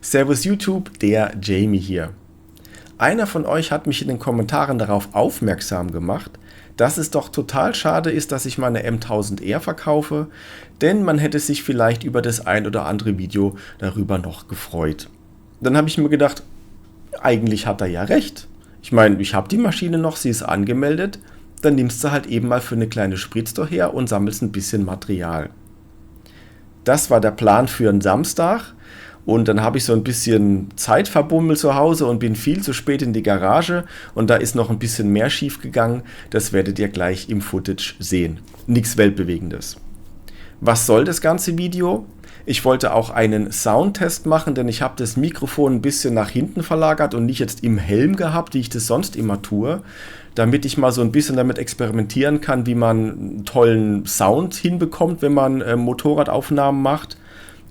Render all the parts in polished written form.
Servus YouTube, der Jamie hier. Einer von euch hat mich in den Kommentaren darauf aufmerksam gemacht, dass es doch total schade ist, dass ich meine M1000R verkaufe, denn man hätte sich vielleicht über das ein oder andere Video darüber noch gefreut. Dann habe ich mir gedacht, eigentlich hat er ja recht. Ich meine, ich habe die Maschine noch, sie ist angemeldet, dann nimmst du halt eben mal für eine kleine Spritztour her und sammelst ein bisschen Material. Das war der Plan für einen Samstag. Und dann habe ich so ein bisschen Zeit verbummelt zu Hause und bin viel zu spät in die Garage. Und da ist noch ein bisschen mehr schief gegangen. Das werdet ihr gleich im Footage sehen. Nichts Weltbewegendes. Was soll das ganze Video? Ich wollte auch einen Soundtest machen, denn ich habe das Mikrofon ein bisschen nach hinten verlagert und nicht jetzt im Helm gehabt, wie ich das sonst immer tue, damit ich mal so ein bisschen damit experimentieren kann, wie man einen tollen Sound hinbekommt, wenn man Motorradaufnahmen macht.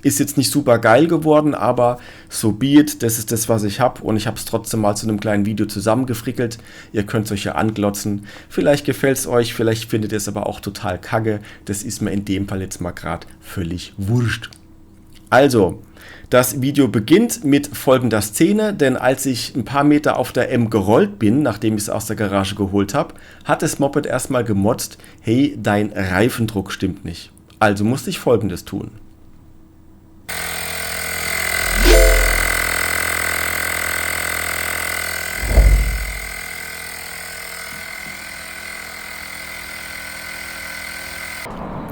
Ist jetzt nicht super geil geworden, aber so be it, das ist das, was ich habe und ich habe es trotzdem mal zu einem kleinen Video zusammengefrickelt. Ihr könnt es euch ja anglotzen. Vielleicht gefällt es euch, vielleicht findet ihr es aber auch total kacke. Das ist mir in dem Fall jetzt mal gerade völlig wurscht. Also, das Video beginnt mit folgender Szene, denn als ich ein paar Meter auf der M gerollt bin, nachdem ich es aus der Garage geholt habe, hat das Moped erstmal gemotzt, hey, dein Reifendruck stimmt nicht. Also musste ich Folgendes tun.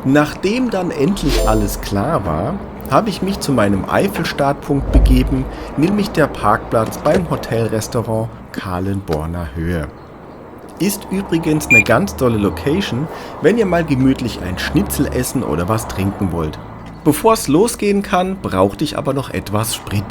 Nachdem dann endlich alles klar war, habe ich mich zu meinem Eifel-Startpunkt begeben, nämlich der Parkplatz beim Hotelrestaurant Kahlenborner Höhe. Ist übrigens eine ganz tolle Location, wenn ihr mal gemütlich ein Schnitzel essen oder was trinken wollt. Bevor es losgehen kann, brauchte ich aber noch etwas Sprit.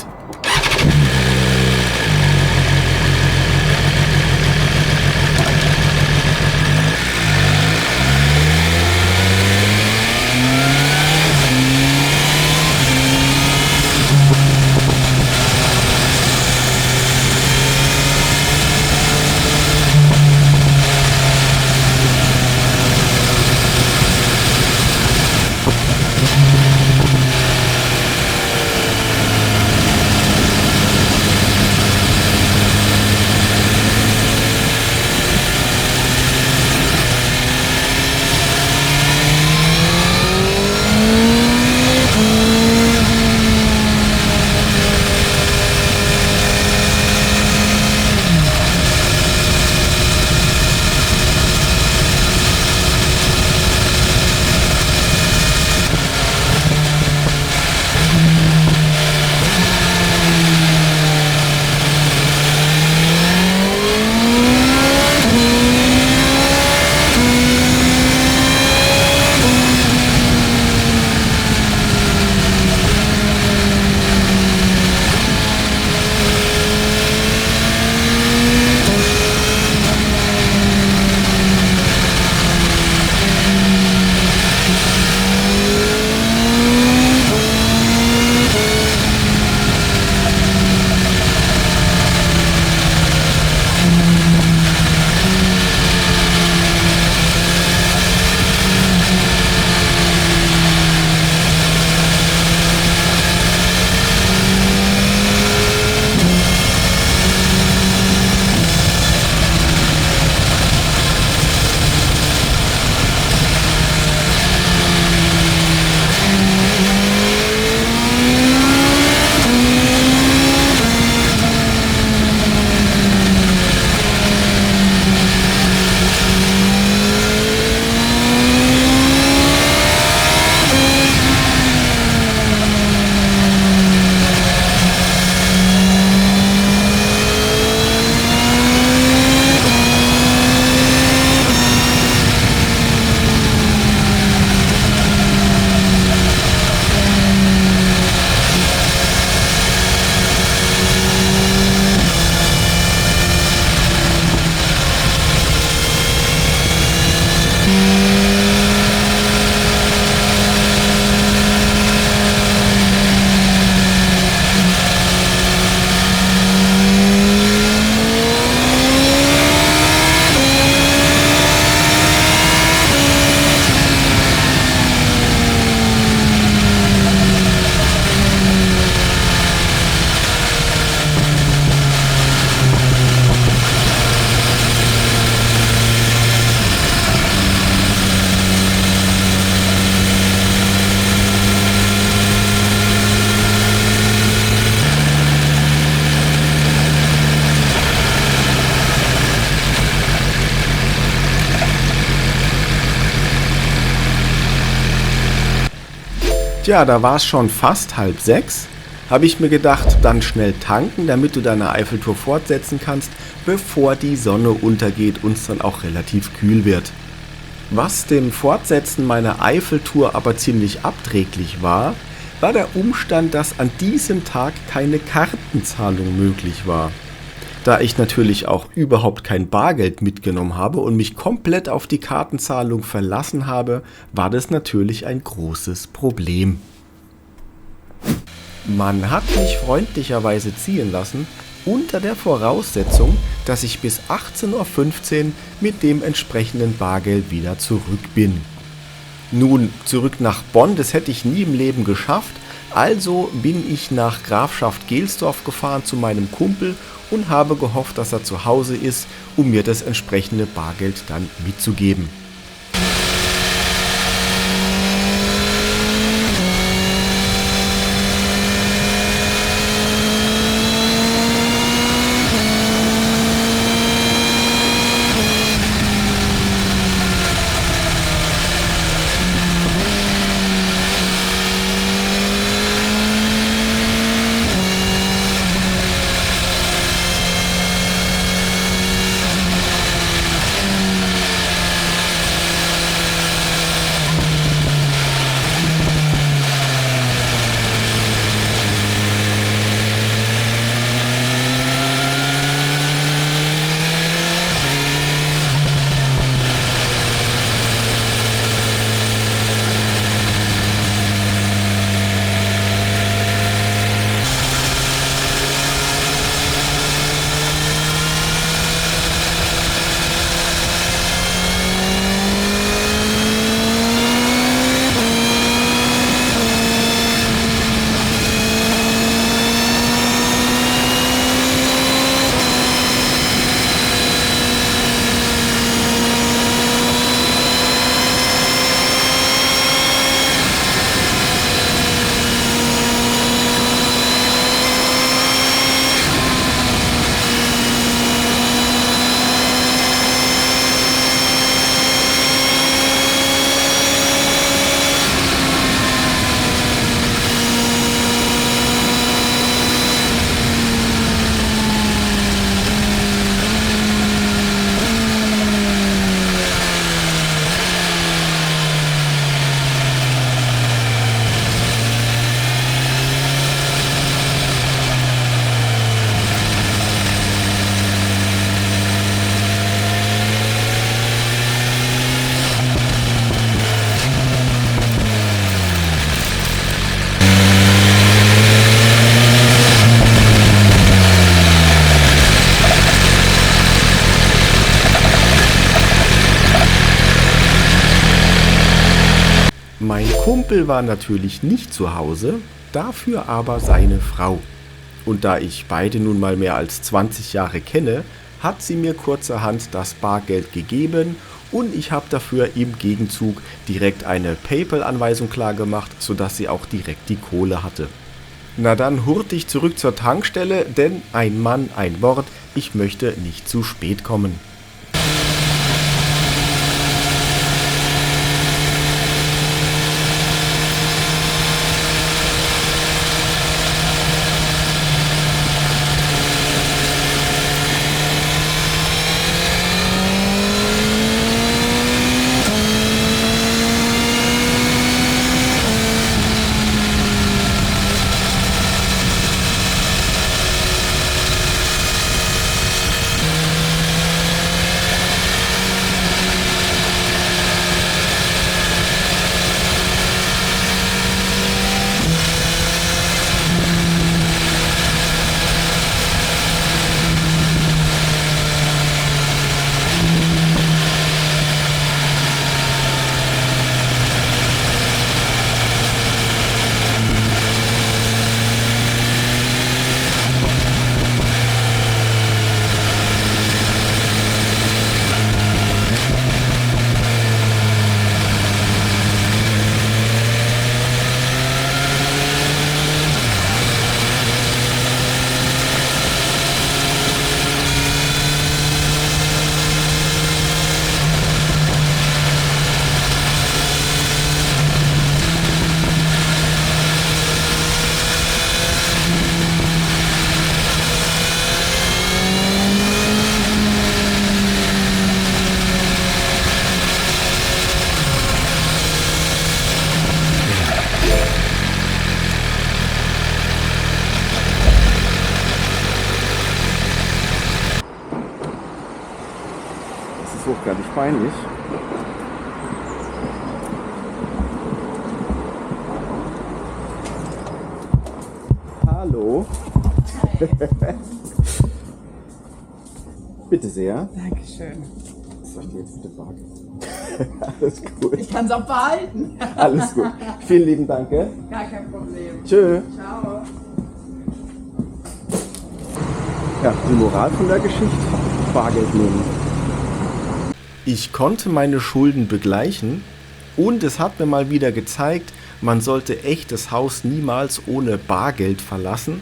Tja, da war es schon fast 5:30. Habe ich mir gedacht, dann schnell tanken, damit du deine Eiffeltour fortsetzen kannst, bevor die Sonne untergeht und es dann auch relativ kühl wird. Was dem Fortsetzen meiner Eiffeltour aber ziemlich abträglich war, war der Umstand, dass an diesem Tag keine Kartenzahlung möglich war. Da ich natürlich auch überhaupt kein Bargeld mitgenommen habe und mich komplett auf die Kartenzahlung verlassen habe, war das natürlich ein großes Problem. Man hat mich freundlicherweise ziehen lassen, unter der Voraussetzung, dass ich bis 18:15 Uhr mit dem entsprechenden Bargeld wieder zurück bin. Nun, zurück nach Bonn, das hätte ich nie im Leben geschafft, also bin ich nach Grafschaft Gelsdorf gefahren zu meinem Kumpel und habe gehofft, dass er zu Hause ist, um mir das entsprechende Bargeld dann mitzugeben. Mein Kumpel war natürlich nicht zu Hause, dafür aber seine Frau. Und da ich beide nun mal mehr als 20 Jahre kenne, hat sie mir kurzerhand das Bargeld gegeben und ich habe dafür im Gegenzug direkt eine PayPal-Anweisung klargemacht, sodass sie auch direkt die Kohle hatte. Na dann hurtig zurück zur Tankstelle, denn ein Mann, ein Wort, ich möchte nicht zu spät kommen. peinlich. Hallo. Bitte sehr. Dankeschön. Soll ich dir jetzt bitte Bargeld? Alles gut. Ich kann es auch behalten. Alles gut. Vielen lieben Dank. Gell? Gar kein Problem. Tschö. Ciao. Ja, die Moral von der Geschichte: Bargeld nehmen. Ich konnte meine Schulden begleichen und es hat mir mal wieder gezeigt, man sollte echt das Haus niemals ohne Bargeld verlassen.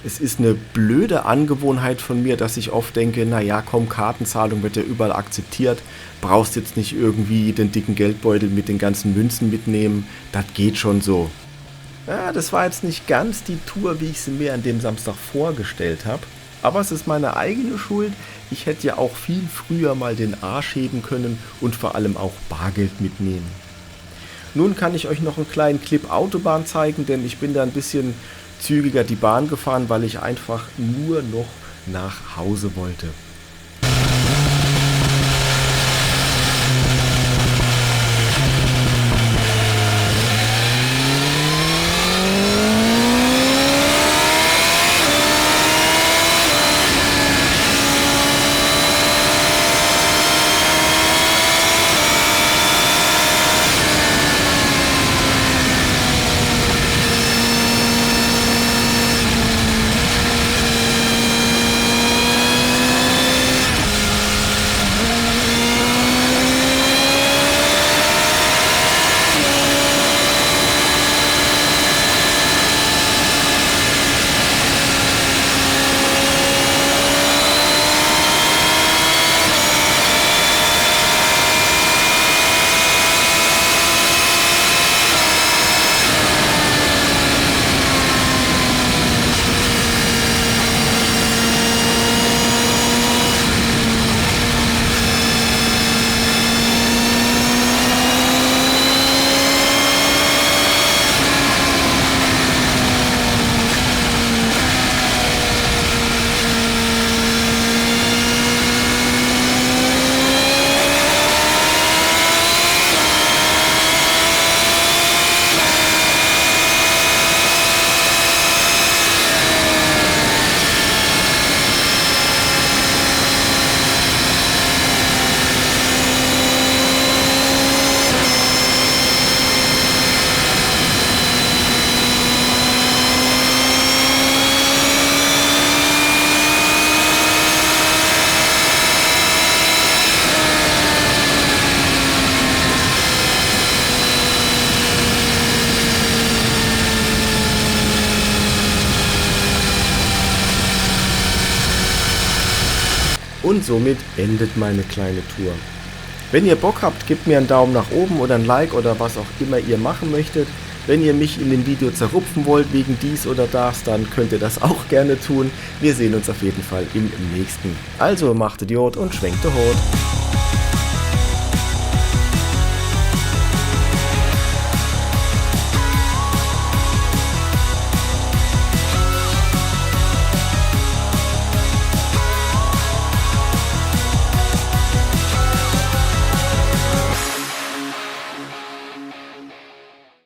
Es ist eine blöde Angewohnheit von mir, dass ich oft denke, naja, komm, Kartenzahlung wird ja überall akzeptiert, brauchst jetzt nicht irgendwie den dicken Geldbeutel mit den ganzen Münzen mitnehmen, das geht schon so. Ja, das war jetzt nicht ganz die Tour, wie ich sie mir an dem Samstag vorgestellt habe, aber es ist meine eigene Schuld. Ich hätte ja auch viel früher mal den Arsch heben können und vor allem auch Bargeld mitnehmen. Nun kann ich euch noch einen kleinen Clip Autobahn zeigen, denn ich bin da ein bisschen zügiger die Bahn gefahren, weil ich einfach nur noch nach Hause wollte. Und somit endet meine kleine Tour. Wenn ihr Bock habt, gebt mir einen Daumen nach oben oder ein Like oder was auch immer ihr machen möchtet. Wenn ihr mich in dem Video zerrupfen wollt wegen dies oder das, dann könnt ihr das auch gerne tun. Wir sehen uns auf jeden Fall im nächsten. Also macht Idiot und schwenkt Hort.